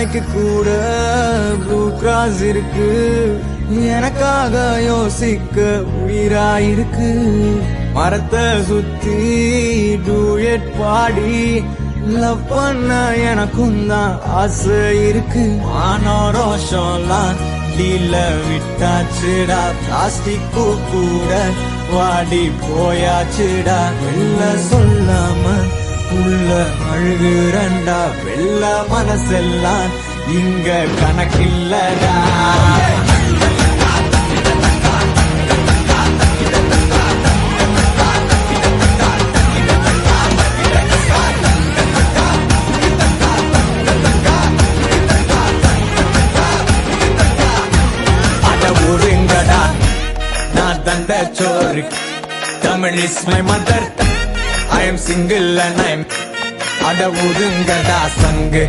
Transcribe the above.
நாய்க்கு கூட blue cross இருக்கு, எனக்காக யோசிக்க உயிராயிருக்கு. மரத்தை சுத்தி டூயட் பாடி லவ் பண்ண எனக்கும் தான் ஆசை இருக்கு. ஆனோ ரோஷம்லாம் டீல விட்டாச்சுடா, பிளாஸ்டிக் கூட வாடி போயாச்சுடா. வெள்ள சொல்லாம உள்ள அழுகுறண்டா, வெள்ள மனசெல்லாம் இங்க கணக்கில்லடா. ஒருங்கடா நான் தந்த சோறு, Tamil is my mother, I am single and I am அட ஒருங்கடா சங்கு.